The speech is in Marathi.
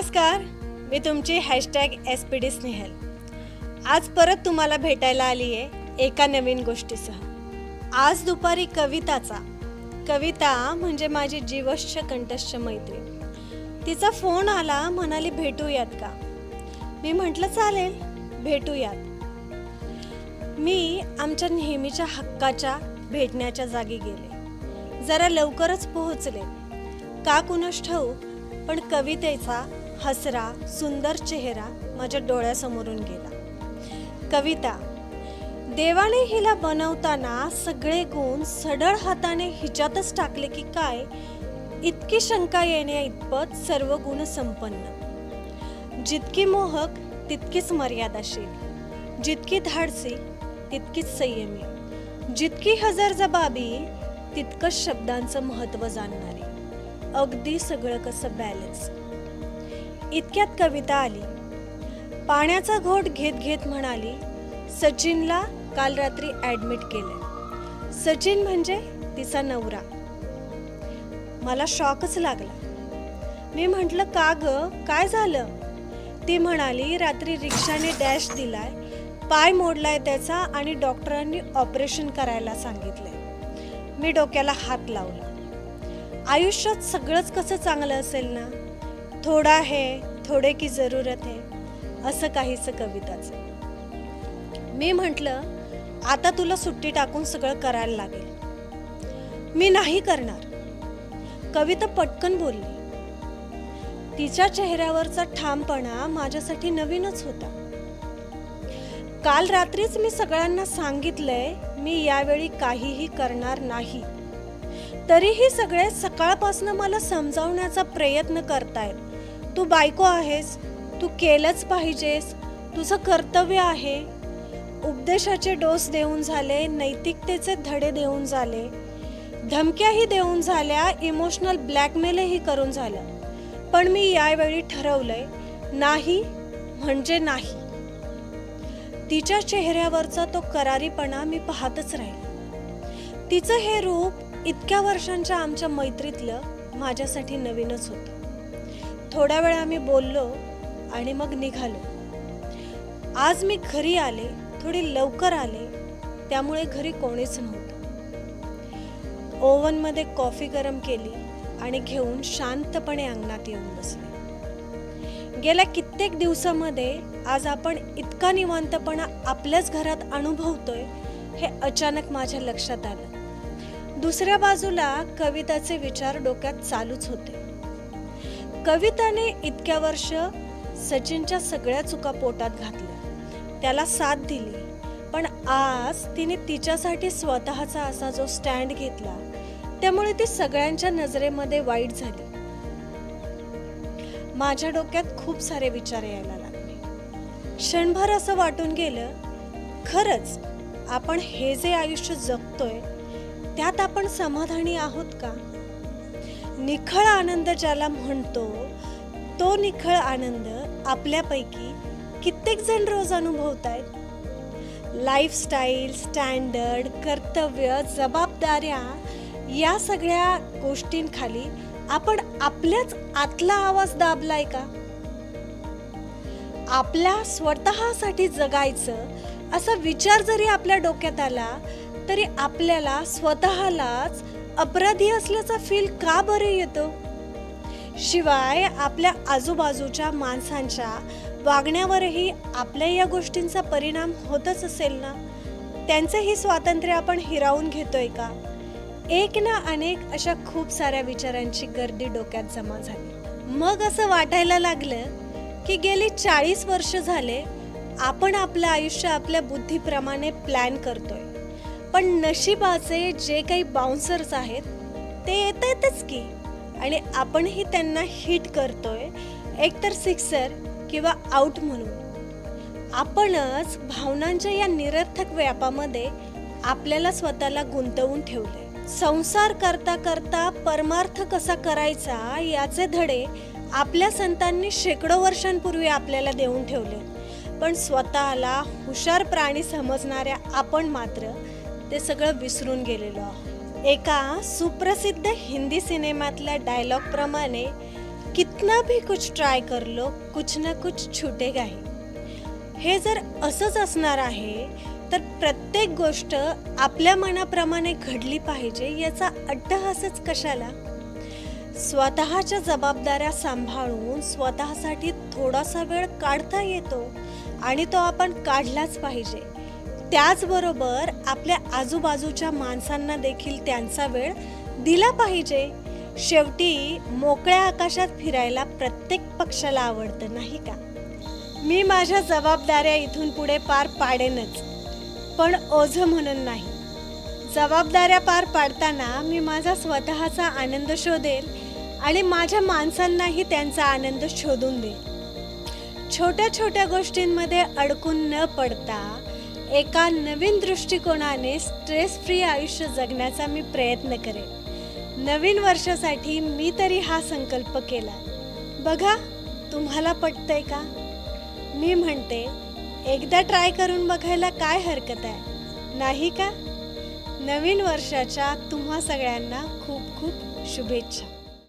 नमस्कार, मी तुमची #SPD स्नेहल. आज परत तुम्हाला भेटायला आली आहे एका नवीन गोष्टीसह. आज दुपारी कविता म्हणजे माझी जीवश्च कंठस्थ मैत्रीण. तिचा फोन आला, म्हणाली भेटूयात का. मी म्हटलं चालेल, भेटूयात. मी आमच्या नेहमीच्या हक्काच्या भेटण्याच्या जागी गेले. जरा लवकरच पोहोचले का कुणास ठाऊक, पण कवितेचा हसरा सुंदर चेहरा माझ्या डोळ्यासमोरून गेला. कविता, देवाने हिला बनवताना सगळे गुण सढळ हाताने हिच्यातच टाकले की काय, इतकी शंका येण्या इतपत सर्व गुण संपन्न. जितकी मोहक तितकीच मर्यादाशील, जितकी धाडसी तितकीच संयमी, जितकी हजरजबाबी तितकंच शब्दांचं महत्त्व जाणणारी. अगदी सगळं कसं बॅलन्स. इतक्यात कविता आली. पाण्याचा घोट घेत घेत म्हणाली, सचिनला काल रात्री ॲडमिट केलंय. सचिन म्हणजे तिचा नवरा. मला शॉकच लागला. मी म्हटलं का ग, काय झालं. ती म्हणाली, रात्री रिक्षाने डॅश दिलाय, पाय मोडलाय त्याचा आणि डॉक्टरांनी ऑपरेशन करायला सांगितलंय. मी डोक्याला हात लावला. आयुष्यात सगळंच कसं चांगलं असेल ना, थोडा है थोडे की जरूरत है, असं काहीचं कविताचं. मी म्हटलं आता तुला सुट्टी टाकून सगळं करायला लागेल. मी नाही करणार. कविता पटकन बोलली. तिच्या चेहऱ्यावरचा ठामपणा माझ्यासाठी नवीनच होता. काल रात्रीच मी सगळ्यांना सांगितलंय मी यावेळी काहीही करणार नाही. तरीही सगळे सकाळपासून मला समजावण्याचा प्रयत्न करतायत. तू बायको आहेस, तू केलंच पाहिजेस, तुझं कर्तव्य आहे. उपदेशाचे डोस देऊन झाले, नैतिकतेचे धडे देऊन झाले, धमक्याही देऊन झाल्या, इमोशनल ब्लॅकमेलही करून झालं. पण मी यावेळी ठरवलंय, नाही म्हणजे नाही. तिच्या चेहऱ्यावरचा तो करारीपणा मी पाहतच राहिले. तिचं हे रूप इतक्या वर्षांच्या आमच्या मैत्रीतलं माझ्यासाठी नवीनच होतं. थोड्या वेळ आम्ही बोललो आणि मग निघालो. आज मी घरी आले, थोडी लवकर आले, त्यामुळे घरी कोणीच नव्हतं. ओव्हनमध्ये कॉफी गरम केली आणि घेऊन शांतपणे अंगणात येऊन बसले. गेल्या कित्येक दिवसामध्ये आज आपण इतका निवांतपणा आपल्याच घरात अनुभवतोय हे अचानक माझ्या लक्षात आलं. दुसऱ्या बाजूला कविताचे विचार डोक्यात चालूच होते. कविताने इतक्या वर्ष सचिनच्या सगळ्या चुका पोटात घातल्या, त्याला साथ दिली, पण आज तिने तिच्यासाठी स्वतःचा असा जो स्टँड घेतला, त्यामुळे ती सगळ्यांच्या नजरेमध्ये वाईट झाली. माझ्या डोक्यात खूप सारे विचार यायला लागले. क्षणभर असं वाटून गेलं, खरंच आपण हे जे आयुष्य जगतोय त्यात आपण समाधानी आहोत का. निखळ आनंद ज्याला म्हणतो, तो निखळ आनंद आपल्यापैकी कित्येक जण रोज अनुभवतायत. लाईफस्टाईल, स्टँडर्ड, कर्तव्य, जबाबदाऱ्या या सगळ्या गोष्टींखाली आपण आपल्याच आतला आवाज दाबलाय का. आपल्या स्वतःसाठी जगायचं असा विचार जरी आपल्या डोक्यात आला तरी आपल्याला स्वतःलाच अपराधी असल्याचा फील का बरं येतो. शिवाय आपल्या आजूबाजूच्या माणसांच्या वागण्यावरही आपल्या या गोष्टींचा परिणाम होतच असेल ना. त्यांचंही स्वातंत्र्य आपण हिरावून घेतोय का. एक ना अनेक अशा खूप साऱ्या विचारांची गर्दी डोक्यात जमा झाली. मग असं वाटायला लागलं की गेली 40 वर्ष झाले आपण आपलं आयुष्य आपल्या बुद्धीप्रमाणे प्लॅन करतोय, पण नशिबाचे जे काही बाउन्सर्स आहेत ते येतातच की, आणि आपणही त्यांना हिट करतोय, एकतर सिक्सर किंवा आउट म्हणून. आपणच भावनांच्या या निरर्थक व्यापामध्ये आपल्याला स्वतःला गुंतवून ठेवले. संसार करता करता परमार्थ कसा करायचा याचे धडे आपल्या संतांनी शेकडो वर्षांपूर्वी आपल्याला देऊन ठेवले, पण स्वतःला हुशार प्राणी समजणाऱ्या आपण मात्र ते सगळं विसरून गेलेलो आहोत. एका सुप्रसिद्ध हिंदी सिनेमातल्या डायलॉग प्रमाणे कितना भी कुछ ट्राय कर लो कुछ ना कुछ छूटेगा ही. हे जर असंच असणार आहे तर प्रत्येक गोष्ट आपल्या मनाप्रमाणे घडली पाहिजे याचा अट्टहासच कशाला. स्वतःच्या जबाबदाऱ्या सांभाळून स्वतःसाठी थोडासा वेळ काढता येतो आणि तो आपण काढलाच पाहिजे. त्याचबरोबर आपल्या आजूबाजूच्या माणसांना देखील त्यांचा वेळ दिला पाहिजे. शेवटी मोकळ्या आकाशात फिरायला प्रत्येक पक्षाला आवडतं नाही का. मी माझ्या जबाबदाऱ्या इथून पुढे पार पाडेनच, पण ओझं म्हणून नाही. जबाबदाऱ्या पार पाडताना मी माझा स्वतःचा आनंद शोधेल आणि माझ्या माणसांनाही त्यांचा आनंद शोधून देईल. छोट्या छोट्या गोष्टींमध्ये अडकून न पडता एका नवीन दृष्टिकोनाने स्ट्रेस फ्री आयुष्य जगण्याचा मी प्रयत्न करेन. नवीन वर्षासाठी मी तरी हा संकल्प केला. बघा तुम्हाला पटतंय का. मी म्हणते एकदा ट्राय करून बघायला काय हरकत आहे, नाही का. नवीन वर्षाच्या तुम्हा सगळ्यांना खूप खूप शुभेच्छा.